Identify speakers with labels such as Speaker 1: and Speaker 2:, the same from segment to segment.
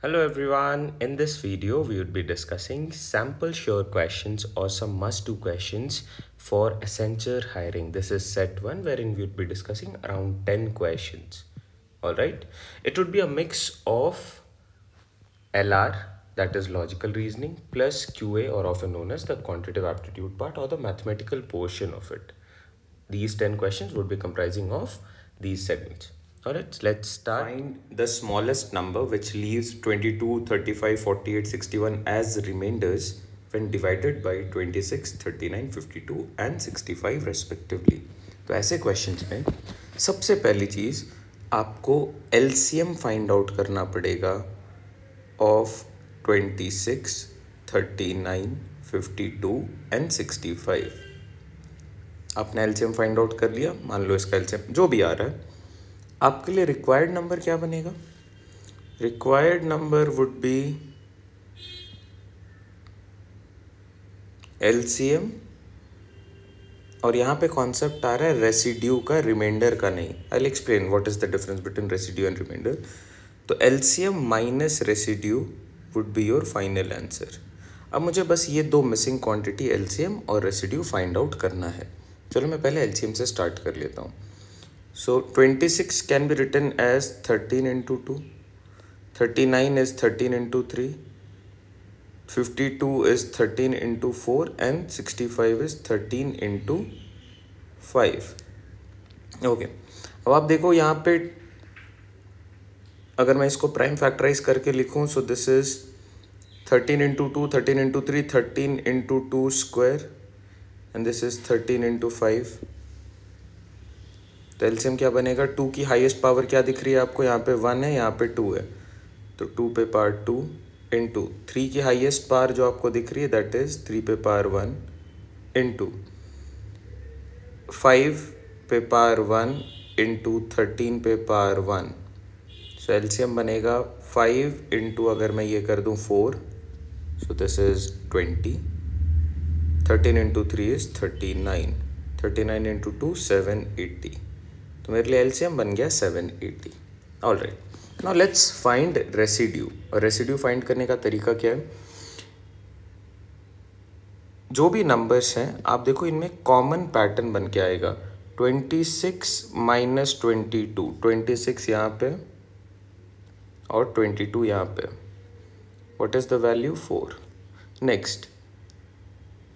Speaker 1: Hello everyone, in this video we would be discussing sample sure questions or some must-do questions for Accenture hiring. This is set 1 wherein we would be discussing around 10 questions. Alright, it would be a mix of LR, that is logical reasoning, plus QA or often known as the quantitative aptitude part or the mathematical portion of it. These 10 questions would be comprising of these segments. Alright, let's start. Find the smallest number which leaves 22, 35, 48, 61 as remainders when divided by 26, 39, 52 and 65 respectively. तो ऐसे questions में सबसे पहली चीज़ आपको LCM find out करना पड़ेगा of 26, 39, 52 and 65. आपने LCM find out कर लिया. मान लो इसका LCM जो भी आ रहा है, आपके लिए रिक्वायर्ड नंबर क्या बनेगा? Required number would be LCM और यहाँ पे कॉन्सेप्ट आ रहा है रेसिड्यू का, रिमाइंडर का नहीं. I will explain what is the difference between residue and remainder. तो LCM minus residue would be your final answer. अब मुझे बस ये दो मिसिंग क्वांटिटी LCM और रेसिड्यू फाइंड आउट करना है. चलो मैं पहले LCM से स्टार्ट कर लेता हूँ. So 26 can be written as 13 into 2, 39 is 13 into 3, 52 is 13 into 4 and 65 is 13 into 5. Okay. अब आप देखो यहाँ पे अगर मैं इसको प्राइम फैक्टराइज करके लिखूँ, so this is 13 into 2, 13 into 3, 13 into 2 square and this is 13 into 5. तो एलसीएम क्या बनेगा? 2 की हाईएस्ट पावर क्या दिख रही है आपको? यहाँ पे 1 है, यहाँ पे 2 है, तो 2 पे पावर 2 इंटू 3 की हाईएस्ट पावर जो आपको दिख रही है दैट इज 3 पे पावर 1 इंटू 5 पे पावर 1 इंटू 13 पे पावर 1. सो एलसीएम बनेगा 5 इंटू अगर मैं ये कर दूँ 4, so this is 20, 13 into 3 is 39, 39 into 2 780. तो मेरे लिए LCM बन गया 780. Alright, now let's find residue. और रेसिड्यू फाइंड करने का तरीका क्या है? जो भी नंबर्स हैं आप देखो इनमें कॉमन पैटर्न बन के आएगा. 26 माइनस 22, 26 यहाँ पे और 22 यहाँ पे. What is the value? 4. Next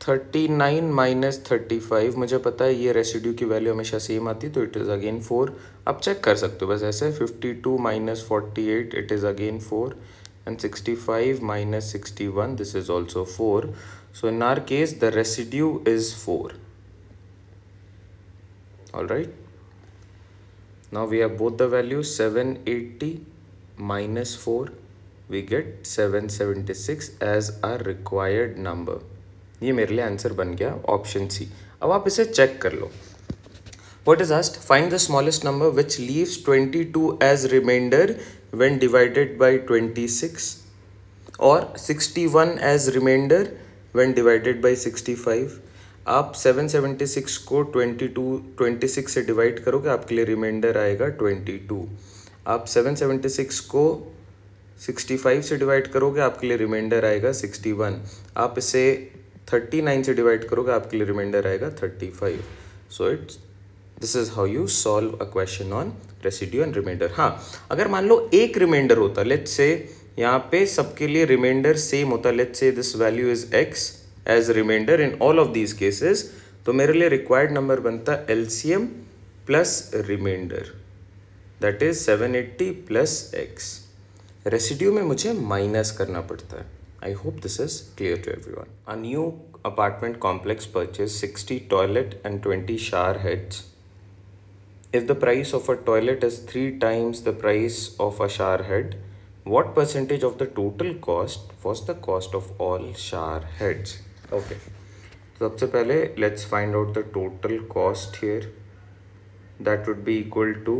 Speaker 1: 39 minus 35, मुझे पता है ये रेसिड्यू की वैल्यू हमेशा सेम आती है तो इट इज़ अगेन 4. अब चेक कर सकते हो बस ऐसे. 52 minus 48 it is again 4 and 65 minus 61 this is also 4. So in our case the residue is 4. Alright, now we have both the value. 780 minus 4 we get 776 as our required number. ये मेरे लिए answer बन गया option C. अब आप इसे check कर लो. What is asked? Find the smallest number which leaves 22 as remainder when divided by 26 और 61 as remainder when divided by 65. आप 776 को 26 से डिवाइड करोगे, आपके लिए रिमाइंडर आएगा 22. आप 776 को 65 से डिवाइड करोगे, आपके लिए रिमाइंडर आएगा 61. आप इसे 39 से डिवाइड करोगे, आपके लिए रिमाइंडर आएगा 35. So it's this is how you solve a question on residue and remainder. हाँ, अगर मान लो एक रिमाइंडर होता, लेट्स से यहाँ पे सबके लिए रिमाइंडर सेम होता, let's say this value is x as remainder in all of these cases, तो मेरे लिए रिक्वायर्ड नंबर बनता LCM plus remainder that is 780 plus x. Residue में मुझे माइनस करना पड़ता है. I hope this is clear to everyone. A new apartment complex purchased 60 toilet and 20 shower heads. If the price of a toilet is 3 times the price of a shower head, what percentage of the total cost was the cost of all shower heads? Okay. सबसे पहले let's find out the total cost here. That would be equal to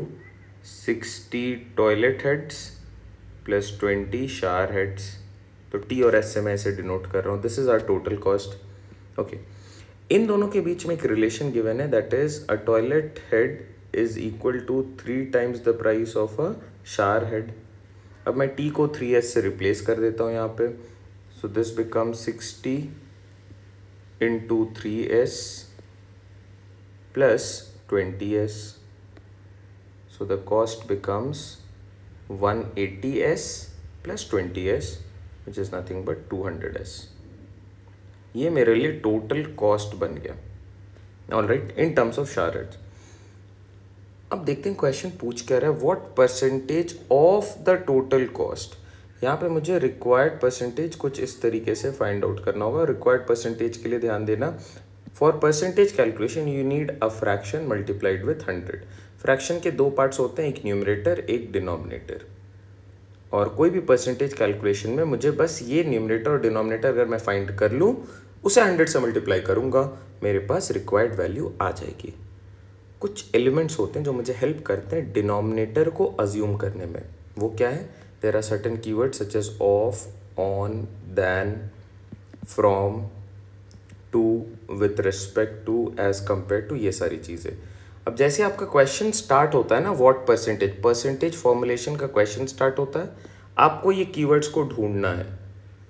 Speaker 1: 60 toilet heads plus 20 shower heads. तो T और S से मैं इसे denote कर रहा हूँ. This is our total cost. Okay, इन दोनों के बीच में एक रिलेशन गिवन है that is a toilet head is equal to 3 times the price of a shower head. अब मैं t को 3s से रिप्लेस कर देता हूँ यहाँ पे. So this become 60 into 3s plus 20s. So the cost becomes 180s plus 20s, which is nothing but 200s. ये मेरे लिए टोटल कॉस्ट बन गया. Alright, in terms of shorts. अब देखते हैं क्वेश्चन पूछ क्या रहा है. What percentage of the total cost. यहाँ पे मुझे रिक्वायर्ड परसेंटेज कुछ इस तरीके से फाइंड आउट करना होगा. रिक्वायर्ड परसेंटेज के लिए ध्यान देना, for percentage calculation you need a fraction multiplied with 100. Fraction के दो पार्ट्स होते हैं, एक न्यूमरेटर एक डिनोमिनेटर. और कोई भी परसेंटेज कैलकुलेशन में मुझे बस ये न्यूमरेटर और डिनोमिनेटर अगर मैं फाइंड कर लूँ, उसे 100 से मल्टीप्लाई करूँगा, मेरे पास रिक्वायर्ड वैल्यू आ जाएगी. कुछ एलिमेंट्स होते हैं जो मुझे हेल्प करते हैं डिनोमिनेटर को अज्यूम करने में. वो क्या है? There are certain keywords such as of, on, then, from, to, with respect to, as compare to, ये सारी चीज़ें. अब जैसे आपका क्वेश्चन स्टार्ट होता है ना, व्हाट परसेंटेज फॉर्मुलेशन का क्वेश्चन स्टार्ट होता है, आपको ये कीवर्ड्स को ढूंढना है.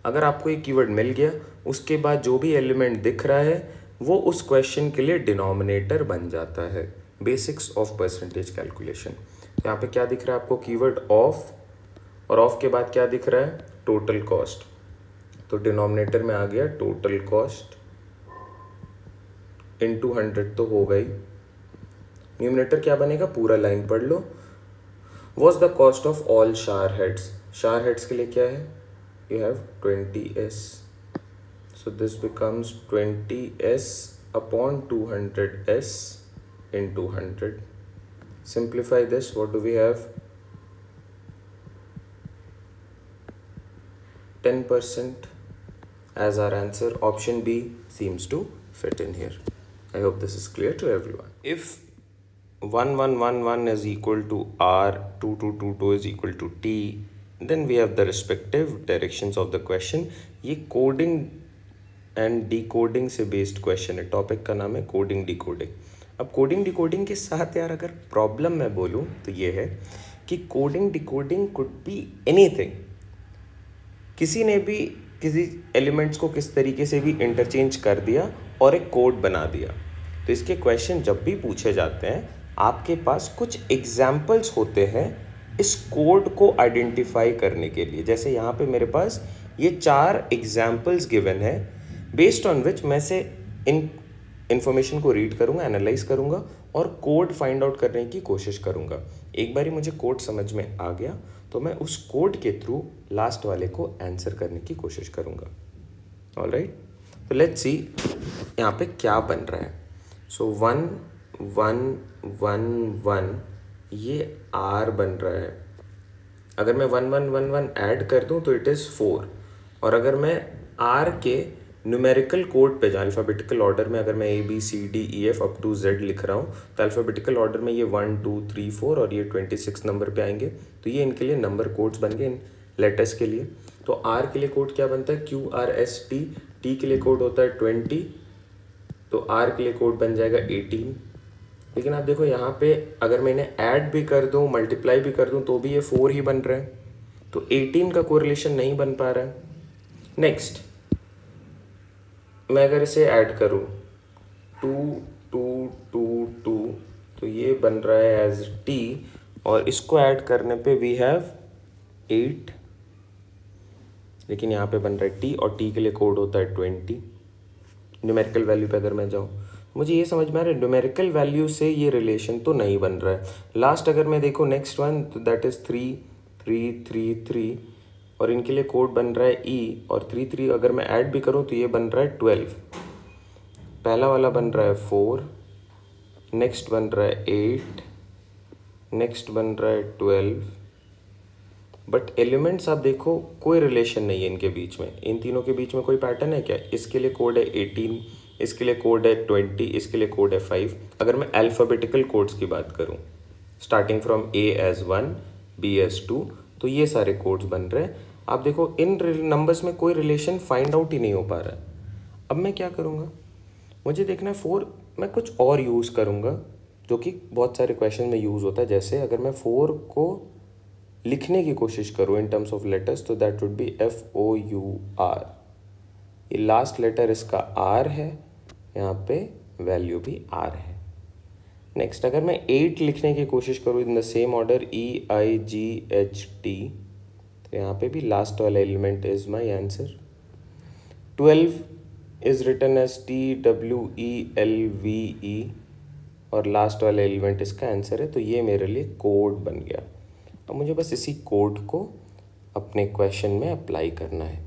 Speaker 1: अगर आपको ये कीवर्ड मिल गया, उसके बाद जो भी एलिमेंट दिख रहा है वो उस क्वेश्चन के लिए डिनोमिनेटर बन जाता है. Basics of percentage calculation. यहाँ पे क्या दिख रहा है आपको? कीवर्ड ऑफ, और ऑफ के बाद क्या दिख रहा है? Total cost. तो डिनोमिनेटर में आ गया टोटल कॉस्ट इनटू 100 तो हो गई. न्यूमरेटर क्या बनेगा? पूरा लाइन पढ़ लो. Was the cost of all shower heads. Shower heads के लिए क्या है? You have 20s. So this becomes 20s upon 200s into 100. Simplify this. What do we have? 10% as our answer. Option B seems to fit in here. I hope this is clear to everyone. If 1111 is equal to R, 2222 is equal to T, then we have the respective directions of the question. ये coding and decoding से based question है. Topic का नाम है coding decoding. अब coding decoding के साथ यार अगर प्रॉब्लम मैं बोलूँ तो ये है कि coding decoding could be anything. किसी ने भी किसी एलिमेंट्स को किस तरीके से भी इंटरचेंज कर दिया और एक कोड बना दिया. तो इसके क्वेश्चन जब भी पूछे जाते हैं, आपके पास कुछ एग्जाम्पल्स होते हैं इस कोड को आइडेंटिफाई करने के लिए. जैसे यहाँ पे मेरे पास ये 4 एग्जाम्पल्स गिवन है, बेस्ड ऑन विच मैं से इन इन्फॉर्मेशन को रीड करूँगा, एनालाइज करूँगा और कोड फाइंड आउट करने की कोशिश करूँगा. एक बारी मुझे कोड समझ में आ गया तो मैं उस कोड के थ्रू लास्ट वाले को आंसर करने की कोशिश करूँगा. ऑलराइट, तो लेट्स सी यहाँ पे क्या बन रहा है. सो 1 1 1 1 ये R बन रहा है. अगर मैं 1 1 1 1 ऐड कर दूँ तो इट इज़ 4. और अगर मैं R के न्यूमेरिकल कोड पे जाऊँ, अल्फ़ाबेटिकल ऑर्डर में अगर मैं ABCDEF अप टू Z लिख रहा हूँ, तो अल्फ़ाबेटिकल ऑर्डर में ये 1 2 3 4 और ये 26 नंबर पे आएंगे. तो ये इनके लिए नंबर कोड्स बन गए इन लेटर्स के लिए. तो R के लिए कोड क्या बनता है? QRST. T के लिए कोड होता है 20. तो R के लिए कोड बन जाएगा 18. लेकिन आप देखो यहाँ पे अगर मैं इन्हें ऐड भी कर दूँ, मल्टीप्लाई भी कर दूँ, तो भी ये 4 ही बन रहा है. तो 18 का कोरिलेशन नहीं बन पा रहा है. नेक्स्ट मैं अगर इसे ऐड करूँ 2 2 2 2 तो ये बन रहा है एज T. और इसको ऐड करने पे वी हैव 8. लेकिन यहाँ पे बन रहा है T और T के लिए कोड होता है 20. न्यूमेरिकल वैल्यू पे अगर मैं जाऊँ, मुझे ये समझ में आ रहा है न्यूमेरिकल वैल्यू से ये रिलेशन तो नहीं बन रहा है. लास्ट अगर मैं देखो नेक्स्ट वन, तो दैट इज़ 3 3 3 3 और इनके लिए कोड बन रहा है E. और 3 3 अगर मैं ऐड भी करूँ तो ये बन रहा है 12. पहला वाला बन रहा है 4, नेक्स्ट बन रहा है 8, नेक्स्ट बन रहा है 12. बट एलिमेंट्स आप देखो कोई रिलेशन नहीं है इनके बीच में. इन तीनों के बीच में कोई पैटर्न है क्या? इसके लिए कोड है 18, इसके लिए कोड है 20, इसके लिए कोड है 5. अगर मैं अल्फ़ाबेटिकल कोड्स की बात करूं, starting from A as 1, B as 2, तो ये सारे कोड्स बन रहे हैं. आप देखो इन नंबर्स में कोई रिलेशन फाइंड आउट ही नहीं हो पा रहा है. अब मैं क्या करूँगा? मुझे देखना है 4. मैं कुछ और यूज़ करूँगा जो कि बहुत सारे क्वेश्चन में यूज़ होता है. जैसे अगर मैं 4 को लिखने की कोशिश करो इन टर्म्स ऑफ लेटर्स तो दैट वुड बी FOUR। ये लास्ट लेटर इसका R है, यहाँ पे वैल्यू भी R है। नेक्स्ट अगर मैं 8 लिखने की कोशिश करूँ in the same order EIGHT तो यहाँ पे भी लास्ट वाला element is my answer. 12 is written as TWELVE और लास्ट वाला एलिमेंट इसका आंसर है, तो ये मेरे लिए कोड बन गया। अब मुझे बस इसी कोड को अपने क्वेश्चन में अप्लाई करना है।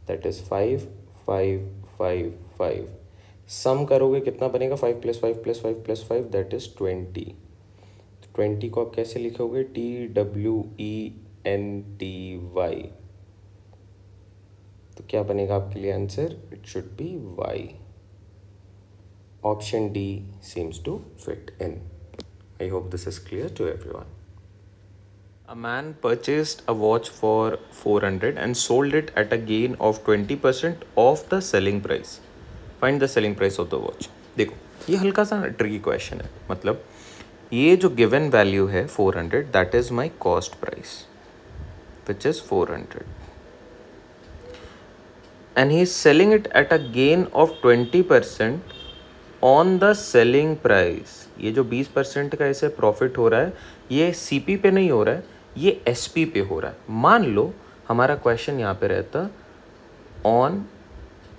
Speaker 1: That is 5 5 5 5। सम करोगे कितना बनेगा? 5 + 5 + 5 + 5 दैट इज़ 20। 20 को आप कैसे लिखोगे? TWENTY। तो क्या बनेगा आपके लिए answer? It should be Y। Option D seems to fit in. I hope this is clear to everyone. A man purchased a watch for 400 and sold it at a gain of 20% of the selling price. Find the selling price of the watch. देखो ये हल्का सा tricky question है। मतलब ये जो given value है 400 that is my cost price which is 400 and he is selling it at a gain of 20% on the selling price. ये जो 20% का इसे प्रॉफिट हो रहा है ये CP पे नहीं हो रहा है, ये SP पे हो रहा है। मान लो हमारा क्वेश्चन यहाँ पे रहता on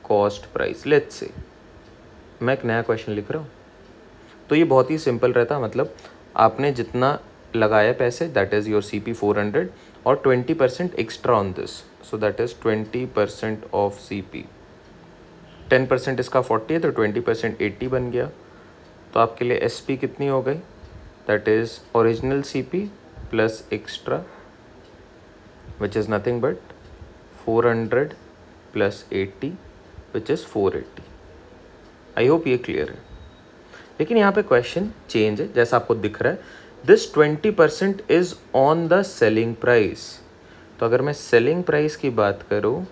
Speaker 1: cost price. Let's say मैं एक नया क्वेश्चन लिख रहा हूँ तो ये बहुत ही सिंपल रहता। मतलब आपने जितना लगाया पैसे दैट इज़ योर CP 400 और 20% extra on this, so that is 20% of CP। 10% इसका 40 है तो 20% 80 बन गया। तो आपके लिए SP कितनी हो गई? That is original CP plus extra which is nothing but 400 plus 80 which is 480। I hope ये क्लियर है। लेकिन यहाँ पे क्वेश्चन चेंज है, जैसा आपको दिख रहा है this 20% is on the selling price. तो अगर मैं सेलिंग प्राइस की बात करूँ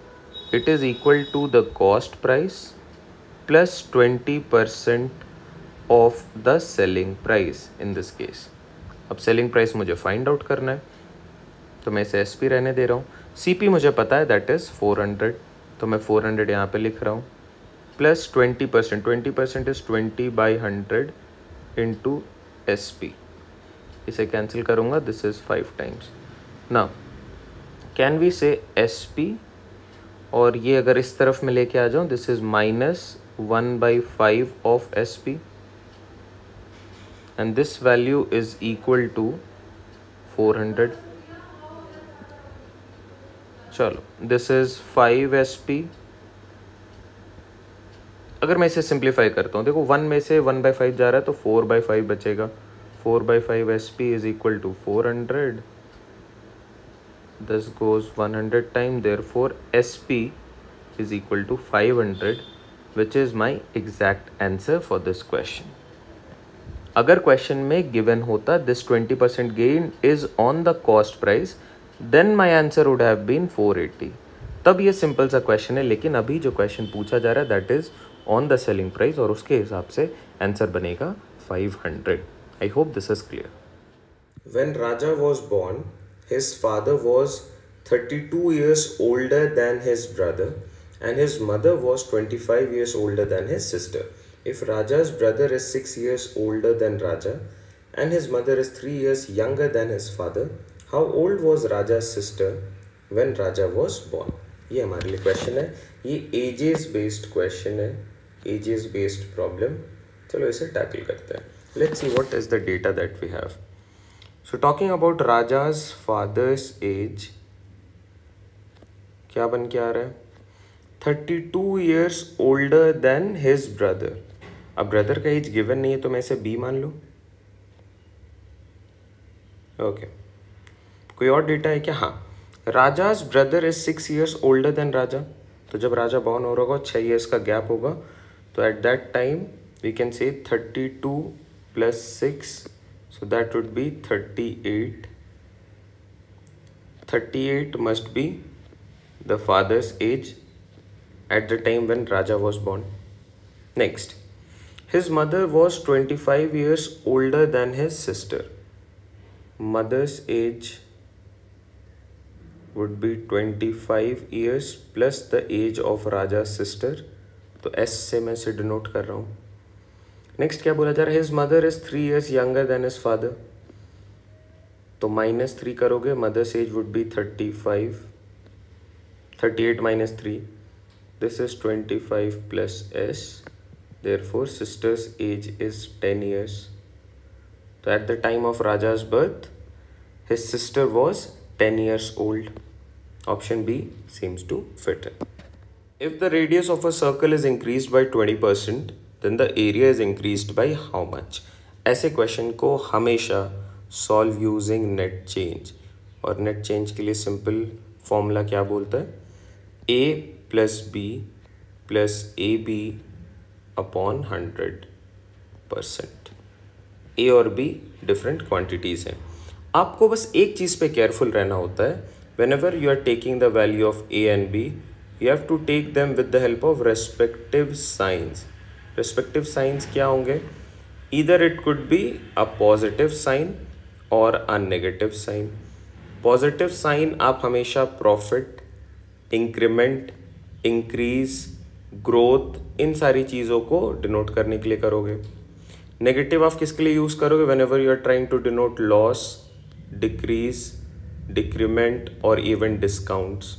Speaker 1: it is equal to the cost price plus 20% of the selling price in this case. अब सेलिंग प्राइस मुझे फाइंड आउट करना है तो मैं इसे SP रहने दे रहा हूँ। CP मुझे पता है दैट इज़ 400 तो मैं 400 यहाँ पे लिख रहा हूँ प्लस 20%। 20% is 20/100 into SP। इसे कैंसिल करूँगा, this is 5 times. Now can we say SP और ये अगर इस तरफ में लेके आ जाऊँ this is -1/5 of SP and this value is equal to 400। चलो this is 5 SP। अगर मैं इसे सिंप्लीफाई करता हूँ, देखो 1 में से 1/5 जा रहा है तो 4/5 बचेगा। 4/5 SP is equal to 400। this goes 100 time, therefore SP is equal to 500 which is my exact answer for this question। अगर क्वेश्चन में गिवन होता this 20% gain is on the cost price then my answer would have been 480। तब ये simple सा question है। लेकिन अभी जो क्वेश्चन पूछा जा रहा है that is on the selling price और उसके हिसाब से आंसर बनेगा 500। आई hope this is clear. When Raja was born, his father was 32 years older than his brother and his mother was 25 years older than his sister. If Raja's brother is 6 years older than Raja and his mother is 3 years younger than his father, how old was Raja's sister when Raja was born? ये हमारे लिए question है। ये ages based question है, ages based problem. चलो इसे tackle करते हैं। Let's see what is the data that we have. So talking about Raja's father's age, क्या बन के आ रहा है? 32 years older than his brother। अब ब्रदर का एज गिवन नहीं है तो मैं इसे B मान लूँ। ओके कोई और डेटा है क्या? हाँ, राजाज brother is 6 years older than राजा। तो जब राजा बॉर्न हो रहा होगा 6 years का गैप होगा तो at that time we can say 32 + 6 so that would be 38। 38 must be the father's age at the time when Raja was born. Next, his mother was 25 years older than his sister. Mother's age would be 25 years plus the age of Raja's sister. तो S से मैं इसे denote कर रहा हूँ. Next क्या बोला जा रहा है? His mother is 3 years younger than his father. तो -3 करोगे, mother's age would be 35, 38 minus 3. This is 25 plus S. Therefore, sister's age is 10 years. So at the time of Raja's birth, his sister was 10 years old. Option B seems to fit in. If the radius of a circle is increased by 20%, then the area is increased by how much? ऐसे question को हमेशा solve using net change. और net change के लिए simple formula क्या बोलता है? A plus B plus A B upon 100%. A और बी डिफरेंट क्वांटिटीज़ हैं. आपको बस एक चीज़ पे केयरफुल रहना होता है. Whenever you are taking the value of A and B, you have to take them with the help of respective signs. Respective signs क्या होंगे? Either it could be a positive sign or a negative sign. Positive sign आप हमेशा profit, increment, increase, growth, इन सारी चीज़ों को denote करने के लिए करोगे. नेगेटिव आप किसके लिए यूज़ करोगे? Whenever you are trying to denote loss, decrease, decrement और इवन डिस्काउंट्स.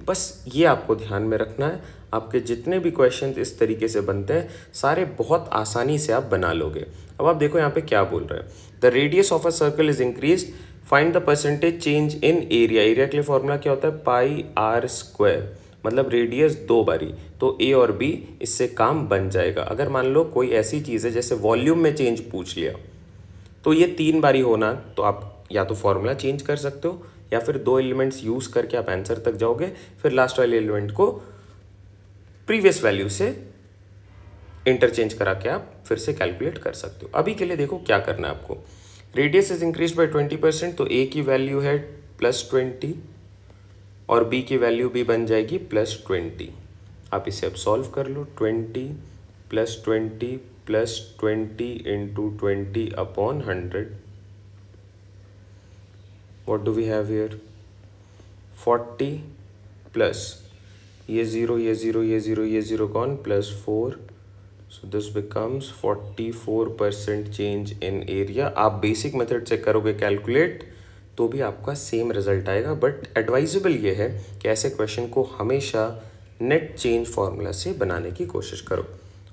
Speaker 1: बस ये आपको ध्यान में रखना है. आपके जितने भी क्वेश्चन इस तरीके से बनते हैं सारे बहुत आसानी से आप बना लोगे. अब आप देखो यहाँ पे क्या बोल रहे हैं. The radius of a circle is increase, find the percentage change in area. Area के लिए फॉर्मूला क्या होता है? पाई आर स्क्वायर. मतलब रेडियस 2 बारी, तो ए और बी इससे काम बन जाएगा. अगर मान लो कोई ऐसी चीज़ है जैसे वॉल्यूम में चेंज पूछ लिया तो ये 3 बारी होना, तो आप या तो फॉर्मूला चेंज कर सकते हो या फिर 2 एलिमेंट्स यूज़ करके आप आंसर तक जाओगे. फिर लास्ट वाले एलिमेंट को प्रीवियस वैल्यू से इंटरचेंज करा के आप फिर से कैलकुलेट कर सकते हो. अभी के लिए देखो क्या करना है आपको. रेडियस इज इंक्रीज बाय 20%, तो ए की वैल्यू है +20 और बी की वैल्यू भी बन जाएगी +20. आप इसे अब सॉल्व कर लो. 20 + 20 + 20 into 20 upon 100. What do we have here? 40 plus ये 0, ये 0, ये 0, ये 0 कौन? +4. So this becomes 44% change in area. आप बेसिक मेथड से करोगे कैलकुलेट तो भी आपका सेम रिजल्ट आएगा. बट एडवाइजेबल ये है कि ऐसे क्वेश्चन को हमेशा नेट चेंज फार्मूला से बनाने की कोशिश करो.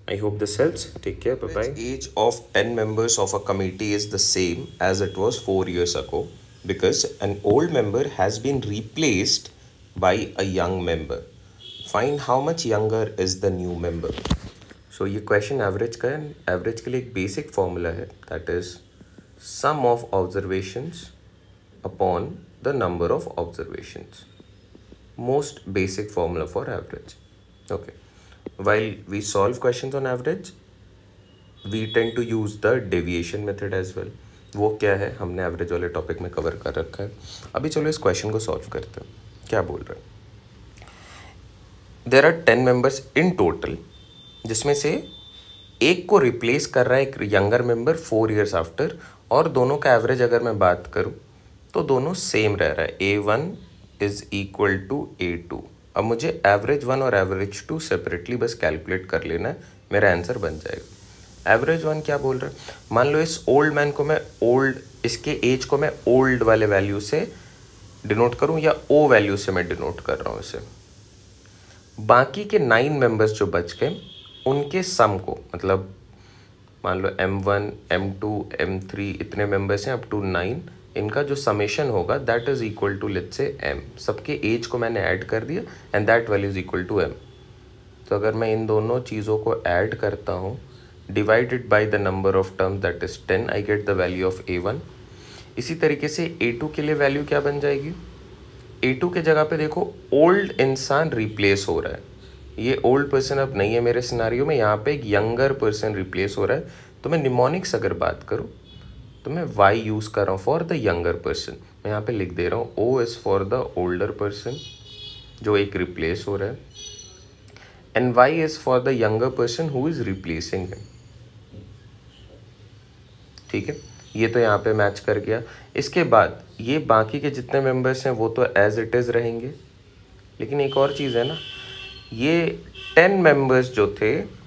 Speaker 1: I hope this helps. Take care. Bye-bye. Age of 10 members of a committee is the same as it was 4 years ago because an old member has been replaced by a young member. Find how much younger is the new member. So ये question average का है. Average के लिए एक basic formula है. That is sum of observations upon the number of observations. Most basic formula for average. Okay. While we solve questions on average, we tend to use the deviation method as well. वो क्या है हमने average वाले topic में cover कर रखा है. अभी चलो इस क्वेश्चन को सॉल्व करते हैं. क्या बोल रहे हैं? There are 10 members in total, जिसमें से एक को रिप्लेस कर रहा है एक यंगर मेंबर 4 years आफ्टर, और दोनों का एवरेज अगर मैं बात करूँ तो दोनों सेम रह रहा है. A1 is equal to A2. अब मुझे एवरेज 1 और एवरेज 2 सेपरेटली बस कैलकुलेट कर लेना है, मेरा आंसर बन जाएगा. एवरेज 1 क्या बोल रहा है? मान लो इस ओल्ड मैन को मैं इसके एज को मैं ओल्ड वाले वैल्यू से डिनोट करूं या ओ वैल्यू से मैं डिनोट कर रहा हूं इसे. बाकी के 9 मेंबर्स जो बच गए उनके सम को, मतलब मान लो M1, M2, M3 इतने मेंबर्स हैं अप टू 9, इनका जो समेशन होगा that is equal to let's say M. सबके एज को मैंने ऐड कर दिया and that value is equal to M. तो अगर मैं इन दोनों चीज़ों को ऐड करता हूँ divided by the number of terms that is 10, I get the value of A1. इसी तरीके से A2 के लिए वैल्यू क्या बन जाएगी? A2 के जगह पे देखो ओल्ड इंसान रिप्लेस हो रहा है. ये ओल्ड पर्सन अब नहीं है मेरे सिनारियो में, यहाँ पे एक यंगर पर्सन रिप्लेस हो रहा है. तो मैं निमोनिक्स अगर बात करूँ तो मैं Y यूज़ कर रहा हूँ फॉर द यंगर पर्सन. मैं यहाँ पे लिख दे रहा हूँ O is for the older person जो एक रिप्लेस हो रहा है, and Y is for the younger person who is replacing him. ठीक है. ये तो यहाँ पे मैच कर गया। इसके बाद ये बाकी के जितने मेंबर्स हैं वो तो एज इट इज़ रहेंगे, लेकिन एक और चीज़ है ना, ये 10 मेंबर्स जो थे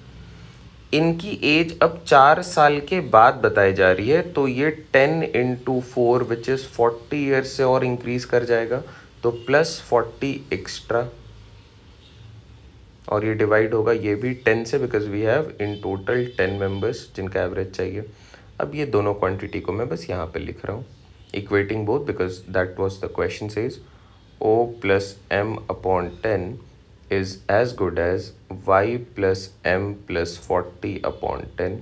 Speaker 1: इनकी एज अब 4 साल के बाद बताई जा रही है, तो ये 10 इंटू 4 विच इज़ 40 ईयर्स से और इंक्रीज कर जाएगा, तो प्लस 40 एक्स्ट्रा, और ये डिवाइड होगा ये भी 10 से, because we have in total 10 members जिनका एवरेज चाहिए। अब ये दोनों क्वांटिटी को मैं बस यहाँ पे लिख रहा हूँ, equating both, because that was the question says O plus m upon 10 is as good as y plus m plus 40 upon 10.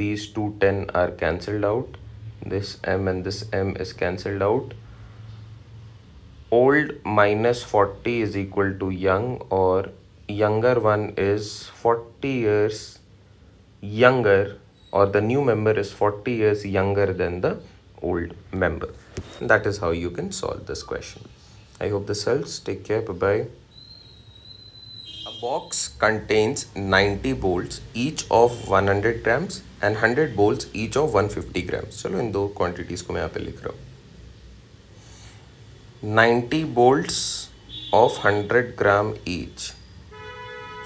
Speaker 1: These two 10 are cancelled out. This m and this m is cancelled out. Old minus 40 is equal to young, or younger one is 40 years younger, or the new member is 40 years younger than the old member. That is how you can solve this question. I hope this helps. Take care. Bye-bye. A box contains 90 bolts each of 100 grams and 100 bolts each of 150 grams. चलो इन दो quantities को मैं यहाँ पे लिख रहा हूँ. 90 bolts of 100 gram each.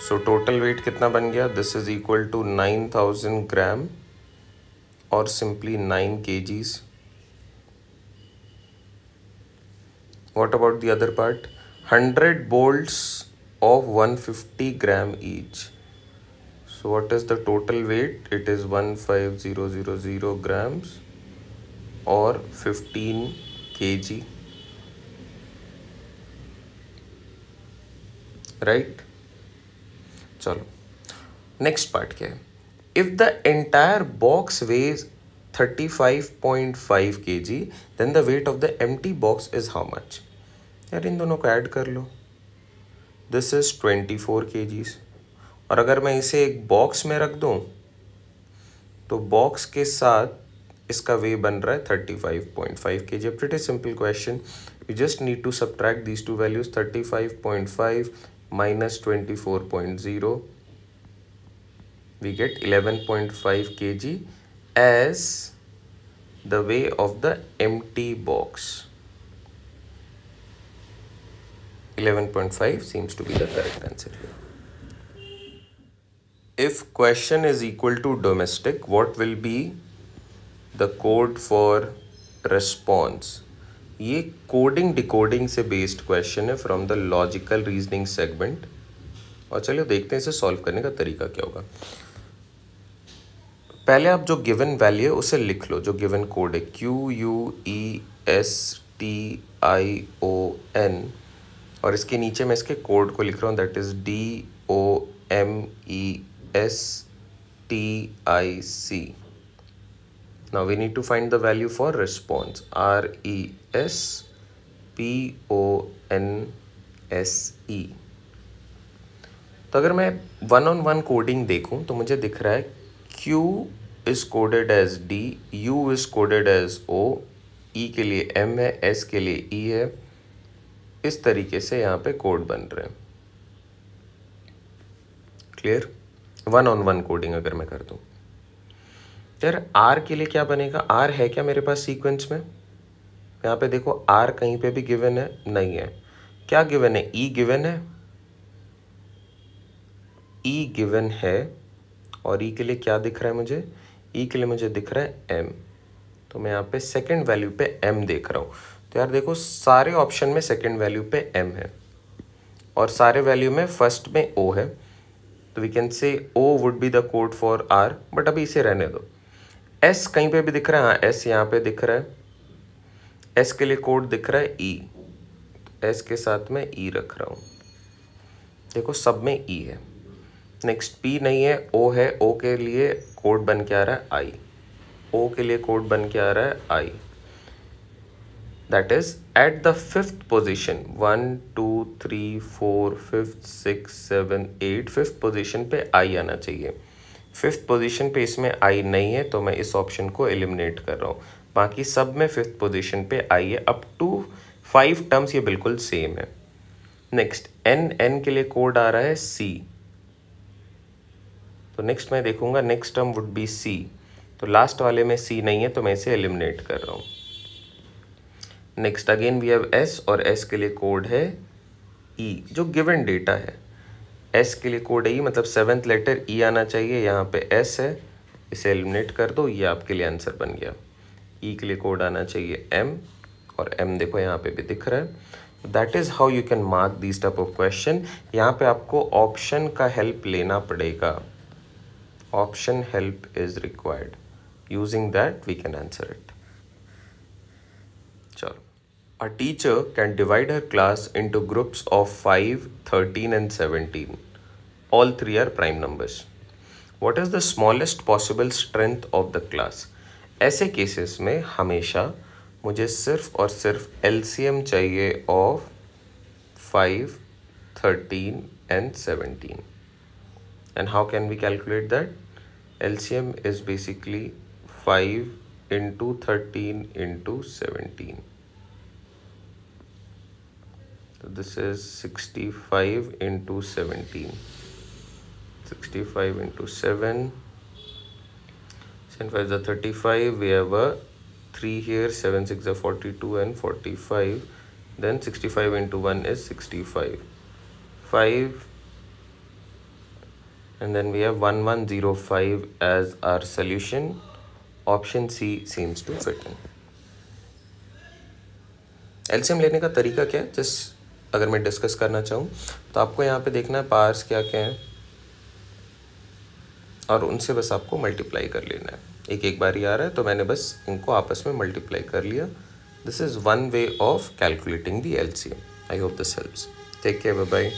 Speaker 1: So total weight कितना बन गया? This is equal to 9000 gram or simply 9 kgs. What about the other part? 100 bolts of 150 gram each. So what is the total weight? It is 15000 grams or 15 kg. Right? चलो next part क्या है? If the entire box weighs 35.5 kg, then the weight of the empty box is how much? यार इन दोनों को add कर लो. This is 24 kgs. और अगर मैं इसे एक बॉक्स में रख दूं तो बॉक्स के साथ इसका वे बन रहा है 35.5 kg. Pretty simple question. You just need to subtract these two values, 35.5 minus 24.0. We get 11.5 kg as the weight of the empty box. 11.5 seems to be the correct answer here. If question is equal to domestic, what will be the code for response? ये coding decoding से based question है from the logical reasoning segment. और चलिए देखते हैं इसे solve करने का तरीका क्या होगा. पहले आप जो गिवन वैल्यू है उसे लिख लो, जो गिवन कोड है QUESTION, और इसके नीचे मैं इसके कोड को लिख रहा हूँ, that is DOMESTIC. Now we need to find the value for response, RESPONSE. तो अगर मैं 1-on-1 कोडिंग देखूं तो मुझे दिख रहा है Q is coded as D, U is coded as O, E के लिए M है, S के लिए E है. इस तरीके से यहाँ पे कोड बन रहे हैं. क्लियर? 1-on-1 कोडिंग अगर मैं कर दूँ यार, R के लिए क्या बनेगा? R है क्या मेरे पास सीक्वेंस में? यहाँ पे देखो R कहीं पे भी गिवन है? नहीं है. क्या गिवन है? E गिवन है. E गिवन है, और E के लिए क्या दिख रहा है मुझे? E के लिए मुझे दिख रहा है M. तो मैं यहाँ पे सेकेंड वैल्यू पे M देख रहा हूँ. तो यार देखो सारे ऑप्शन में सेकेंड वैल्यू पे M है और सारे वैल्यू में फर्स्ट में O है. तो we can say O would be the code for R, but अभी इसे रहने दो. S कहीं पे भी दिख रहा है? हाँ, S यहाँ पे दिख रहा है. S के लिए कोड दिख रहा है E. S के साथ में E रख रहा हूँ. देखो सब में E है. नेक्स्ट P नहीं है, O है. O के लिए कोड बन के आ रहा है I. O के लिए कोड बन के आ रहा है I. That is at the fifth position, 1 2 3 4 5th 6 7 8, fifth position पे I आना चाहिए. फिफ्थ पोजीशन पे इसमें I नहीं है, तो मैं इस ऑप्शन को एलिमिनेट कर रहा हूँ. बाकी सब में फिफ्थ पोजीशन पे I है. अप टू 5 टर्म्स ये बिल्कुल सेम है. नेक्स्ट N के लिए कोड आ रहा है C. तो नेक्स्ट मैं देखूंगा next term would be C. तो लास्ट वाले में सी नहीं है तो मैं इसे एलिमिनेट कर रहा हूँ। Next again we have S और एस के लिए कोड है ई जो गिवन डेटा है। एस के लिए कोड है ई मतलब 7th लेटर ई आना चाहिए, यहाँ पे एस है, इसे एलिमिनेट कर दो, ये आपके लिए आंसर बन गया। ई के लिए कोड आना चाहिए एम और एम देखो यहाँ पे भी दिख रहा है। That is how you can mark this type of question. यहाँ पे आपको ऑप्शन का हेल्प लेना पड़ेगा, option help is required, using that we can answer it. चलो, a teacher can divide her class into groups of 5, 13 and 17. All three are prime numbers. What is the smallest possible strength of the class? ऐसे cases में हमेशा मुझे सिर्फ और सिर्फ LCM चाहिए of 5, 13 and 17. And how can we calculate that? LCM is basically 5 into 13 into 17. So this is 65 into 17. 65 into 7. 7 5 is 35. We have a 3 here. 7 6 is 42 and 45. Then 65 into 1 is 65. 5. And then we have 1105 as our solution. Option C seems to fit in. LCM लेने का तरीका क्या है, just अगर मैं discuss करना चाहूँ तो आपको यहाँ पे देखना है पार्ट्स क्या क्या हैं और उनसे बस आपको मल्टीप्लाई कर लेना है। एक एक बार ही आ रहा है तो मैंने बस इनको आपस में मल्टीप्लाई कर लिया। This is one way of calculating the LCM। I hope this helps. Take care, bye bye.